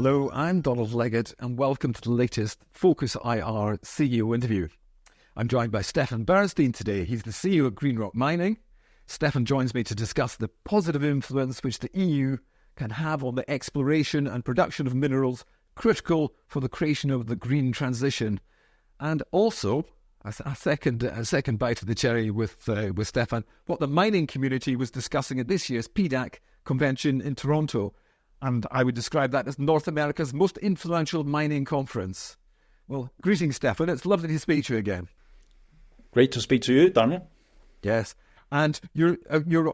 Hello, I'm Donald Leggett and welcome to the latest Focus IR CEO interview. I'm joined by Stefan Bernstein today. He's the CEO of GreenRoc Mining. Stefan joins me to discuss the positive influence which the EU can have on the exploration and production of minerals critical for the creation of the green transition. And also, a second bite of the cherry with Stefan, what the mining community was discussing at this year's PDAC convention in Toronto. And I would describe that as North America's most influential mining conference. Well, greetings, Stefan. It's lovely to speak to you again. Great to speak to you, Donald. Yes. And you're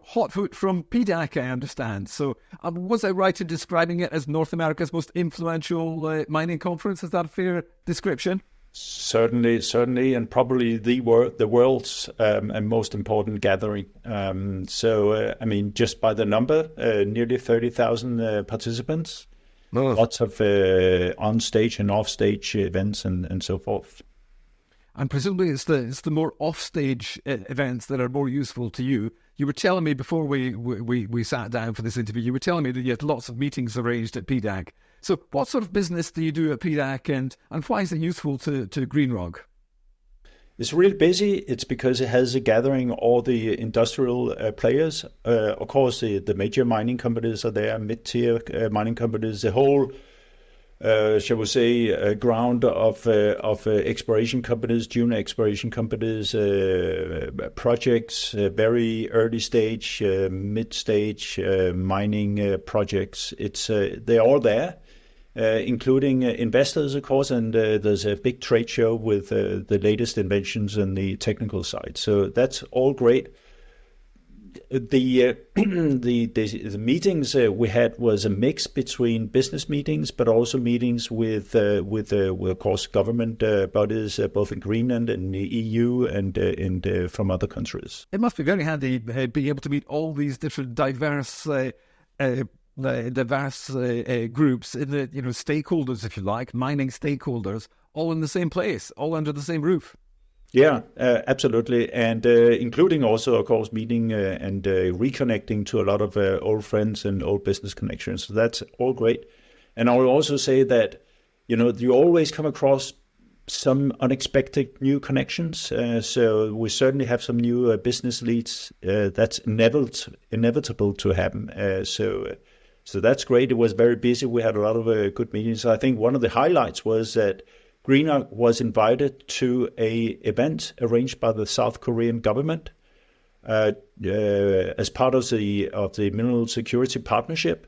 hot foot from PDAC, I understand. So was I right in describing it as North America's most influential mining conference? Is that a fair description? Certainly, and probably the world's and most important gathering. Just by the number, nearly 30,000 participants, lots of on-stage and off-stage events and so forth. And presumably it's the more off-stage events that are more useful to you. You were telling me before we sat down for this interview, you were telling me that you had lots of meetings arranged at PDAC. So what sort of business do you do at PDAC and why is it useful to GreenRoc? It's really busy. It's because it has a gathering all the industrial players. Of course, the major mining companies are there, mid-tier mining companies, the whole shall we say, ground of exploration companies, junior exploration companies, projects, very early stage, mid stage mining projects. They're all there, including investors, of course, and there's a big trade show with the latest inventions on the technical side. So that's all great. The meetings we had was a mix between business meetings, but also meetings with of course government bodies, both in Greenland and the EU and from other countries. It must be very handy being able to meet all these different diverse groups, in the stakeholders, if you like, mining stakeholders, all in the same place, all under the same roof. Yeah, absolutely. And including also, of course, meeting and reconnecting to a lot of old friends and old business connections. So that's all great. And I will also say that, you always come across some unexpected new connections. So we certainly have some new business leads. That's inevitable to happen. So that's great. It was very busy. We had a lot of good meetings. I think one of the highlights was that GreenRoc was invited to an event arranged by the South Korean government as part of the Mineral Security Partnership,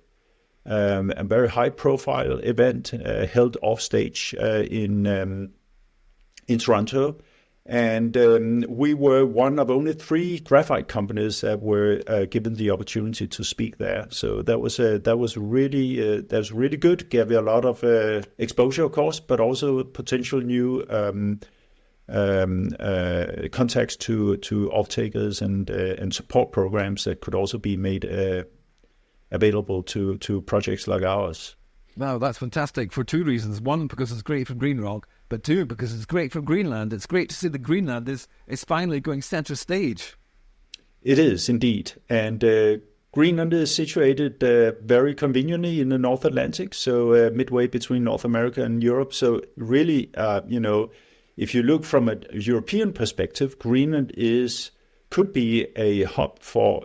a very high-profile event held off-stage in Toronto. And we were one of only 3 graphite companies that were given the opportunity to speak there. So that was really good. Gave you a lot of exposure, of course, but also potential new contacts to off-takers and support programs that could also be made available to projects like ours. Wow, that's fantastic for 2 reasons. One, because it's great for GreenRoc, but 2, because it's great for Greenland. It's great to see that Greenland is finally going centre stage. It is indeed. And Greenland is situated very conveniently in the North Atlantic, so midway between North America and Europe. So really, if you look from a European perspective, Greenland could be a hub for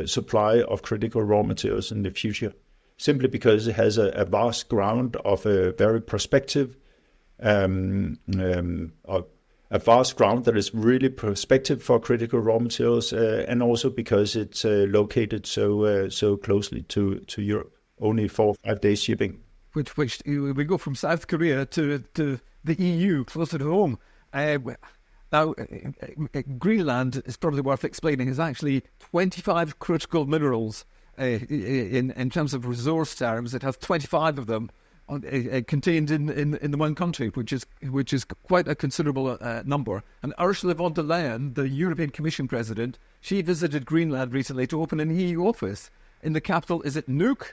supply of critical raw materials in the future, simply because it has a vast ground of a very prospective, a vast ground that is really prospective for critical raw materials, and also because it's located so closely to Europe, only 4 or 5 days shipping. Which we go from South Korea to the EU, closer to home. Now, Greenland, is probably worth explaining, is actually 25 critical minerals. In terms of resource terms, it has 25 of them contained in the one country, which is quite a considerable number. And Ursula von der Leyen, the European Commission President, she visited Greenland recently to open an EU office in the capital. Is it Nuuk?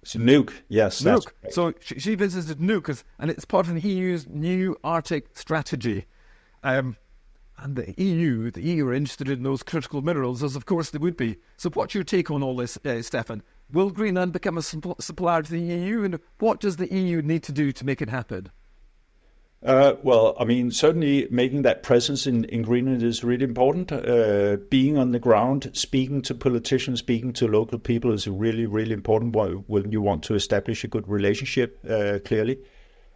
It's Nuuk, yes. Nuuk. So she visited Nuuk, and it's part of the EU's new Arctic strategy. And the EU are interested in those critical minerals, as of course they would be. So what's your take on all this, Stefan? Will Greenland become a supplier to the EU, and what does the EU need to do to make it happen? Well, I mean, certainly making that presence in Greenland is really important. Being on the ground, speaking to politicians, speaking to local people is really, really important when you want to establish a good relationship, clearly.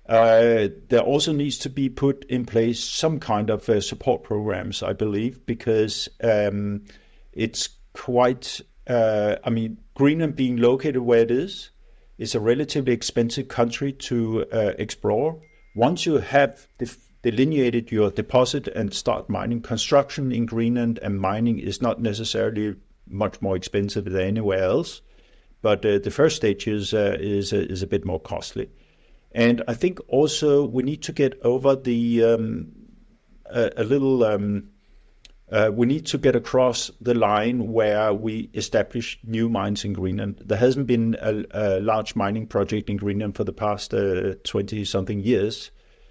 There also needs to be put in place some kind of support programs, I believe, because it's quite, Greenland being located where it is a relatively expensive country to explore. Once you have delineated your deposit and start mining, construction in Greenland and mining is not necessarily much more expensive than anywhere else, but the first stage is a bit more costly. And I think also we need to get over we need to get across the line where we establish new mines in Greenland. There hasn't been a large mining project in Greenland for the past 20-something years.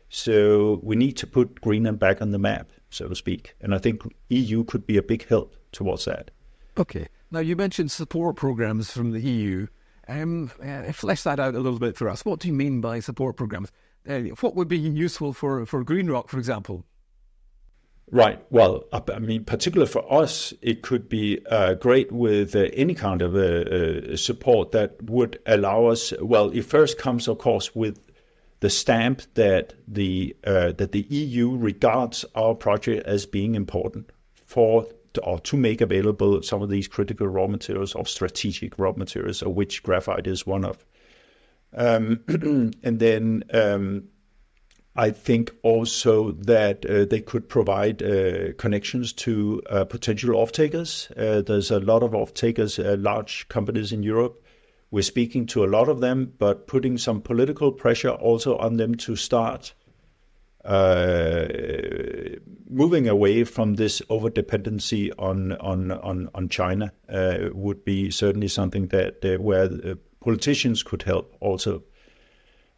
So we need to put Greenland back on the map, so to speak. And I think EU could be a big help towards that. Okay. Now, you mentioned support programs from the EU. Flesh that out a little bit for us. What do you mean by support programs? What would be useful for GreenRoc, for example? Right. Well, I mean, particularly for us, it could be great with any kind of support that would allow us. Well, it first comes, of course, with the stamp that the EU regards our project as being important to make available some of these critical raw materials or strategic raw materials, of which graphite is one of. And then I think also that they could provide connections to potential off-takers. There's a lot of off-takers, large companies in Europe. We're speaking to a lot of them, but putting some political pressure also on them to start moving away from this over-dependency on China would be certainly something that where politicians could help also.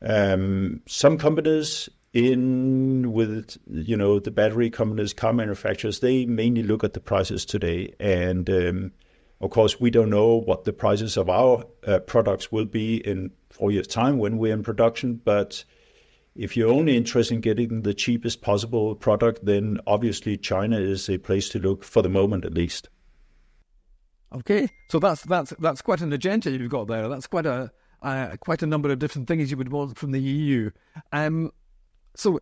Some companies with the battery companies, car manufacturers, they mainly look at the prices today, and of course we don't know what the prices of our products will be in 4 years' time when we're in production. But if you're only interested in getting the cheapest possible product, then obviously China is a place to look, for the moment at least. Okay, so that's quite an agenda you've got there. That's quite a number of different things you would want from the EU. So,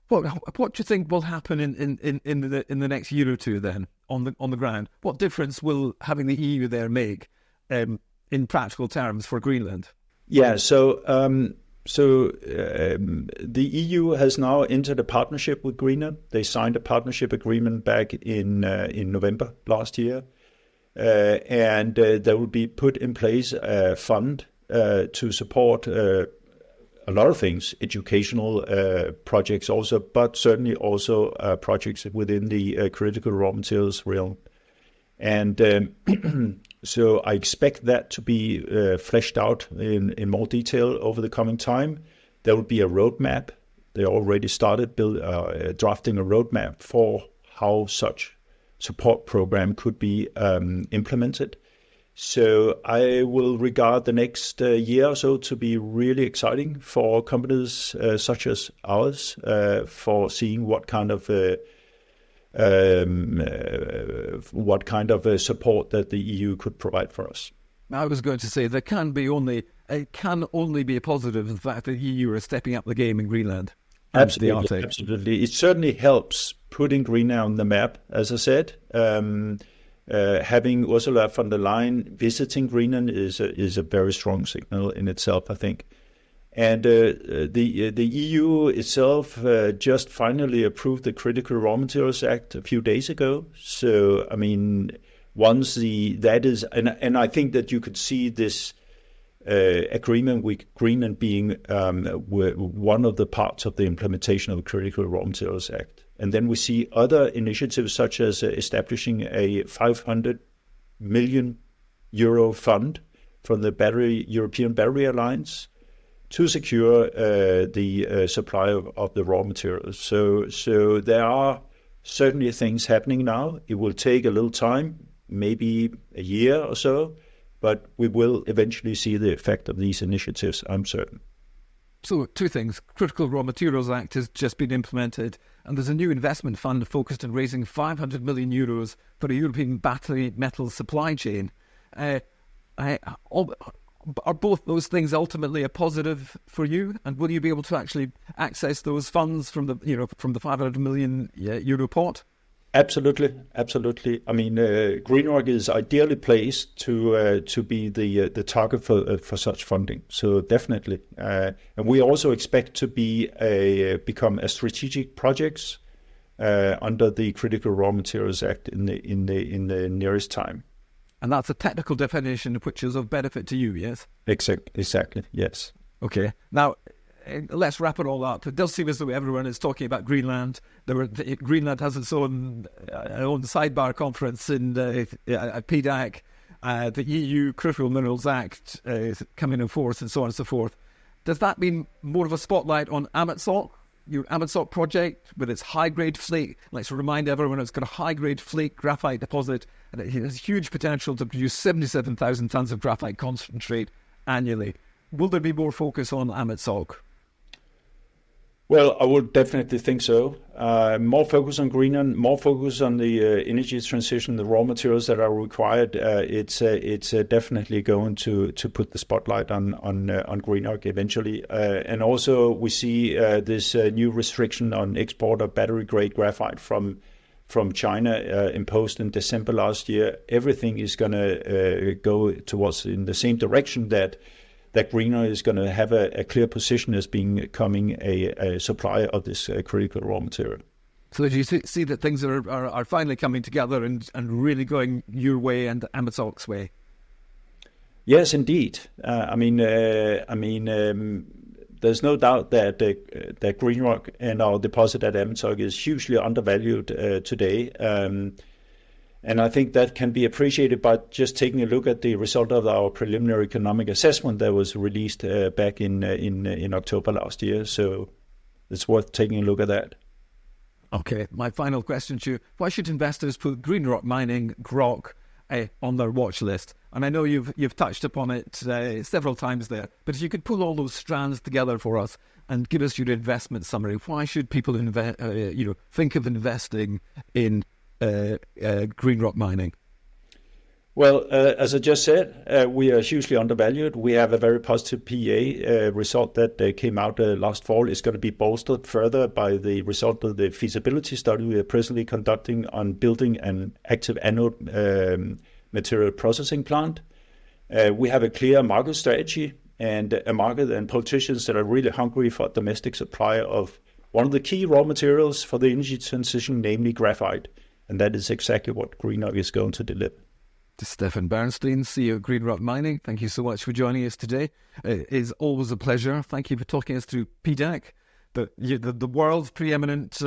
what do you think will happen in the next year or two then on the ground? What difference will having the EU there make in practical terms for Greenland? Yeah, so the EU has now entered a partnership with Greenland. They signed a partnership agreement back in November last year, and there will be put in place a fund to support a lot of things, educational projects also, but certainly also projects within the critical raw materials realm. And so I expect that to be fleshed out in more detail over the coming time. There will be a roadmap. They already started drafting a roadmap for how such support program could be implemented. So I will regard the next year or so to be really exciting for companies such as ours, for seeing what kind of support that the EU could provide for us. I was going to say it can only be a positive the fact that the EU are stepping up the game in Greenland. Absolutely, absolutely. It certainly helps putting Greenland on the map, as I said. Having Ursula von der Leyen visiting Greenland is a very strong signal in itself, I think. And the EU itself just finally approved the Critical Raw Materials Act a few days ago. So, I mean, once and I think that you could see this agreement with Greenland being one of the parts of the implementation of the Critical Raw Materials Act. And then we see other initiatives such as establishing a 500 million euro fund from the European Battery Alliance to secure the supply of the raw materials. So there are certainly things happening now. It will take a little time, maybe a year or so, but we will eventually see the effect of these initiatives, I'm certain. So, two things. Critical Raw Materials Act has just been implemented, and there's a new investment fund focused on raising 500 million euros for a European battery metal supply chain. Are both those things ultimately a positive for you? And will you be able to actually access those funds from the 500 million euro pot? Absolutely. I mean, GreenRoc is ideally placed to be the target for such funding. So definitely, and we also expect to become a strategic projects under the Critical Raw Materials Act in the nearest time. And that's a technical definition which is of benefit to you, yes? Exactly. Yes. Okay. Now, let's wrap it all up. It does seem as though everyone is talking about Greenland. Greenland has its own sidebar conference at PDAC. The EU Critical Minerals Act is coming in force, and so on and so forth. Does that mean more of a spotlight on Amitsoq, your Amitsoq project, with its high-grade flake? Let's remind everyone it's got a high-grade flake graphite deposit, and it has huge potential to produce 77,000 tons of graphite concentrate annually. Will there be more focus on Amitsoq? Well, I would definitely think so. More focus on Greenland, more focus on the energy transition, the raw materials that are required. It's definitely going to put the spotlight on GreenRoc eventually. And also we see this new restriction on export of battery-grade graphite from China imposed in December last year. Everything is going to go towards in the same direction that GreenRoc is going to have a clear position as becoming a supplier of this critical raw material. So do you see that things are finally coming together and really going your way and Amitsoq's way? Yes, indeed. There's no doubt that GreenRoc and our deposit at Amitsoq is hugely undervalued today. And I think that can be appreciated by just taking a look at the result of our preliminary economic assessment that was released back in October last year. So it's worth taking a look at that. Okay, my final question to you. Why should investors put GreenRoc Mining, GROC, on their watch list? And I know you've touched upon it several times there, but if you could pull all those strands together for us and give us your investment summary, why should people think of investing in GreenRoc Mining? Well, as I just said, we are hugely undervalued. We have a very positive PEA result that came out last fall. It's going to be bolstered further by the result of the feasibility study we are presently conducting on building an active anode material processing plant. We have a clear market strategy and a market and politicians that are really hungry for domestic supply of one of the key raw materials for the energy transition, namely graphite. And that is exactly what GreenRoc is going to deliver. Stefan Bernstein, CEO of GreenRoc Mining, thank you so much for joining us today. It is always a pleasure. Thank you for talking us through PDAC, the world's preeminent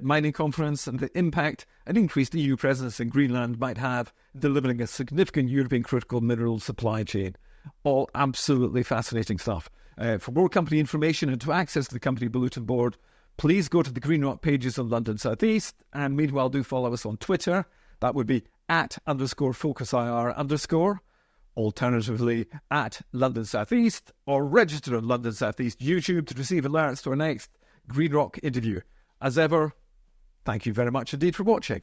mining conference, and the impact an increased EU presence in Greenland might have delivering a significant European critical mineral supply chain. All absolutely fascinating stuff. For more company information and to access the company bulletin board, please go to the GreenRoc pages on London South East, and meanwhile do follow us on Twitter. That would be @_FocusIR_. Alternatively, @London South East, or register on London South East YouTube to receive alerts to our next GreenRoc interview. As ever, thank you very much indeed for watching.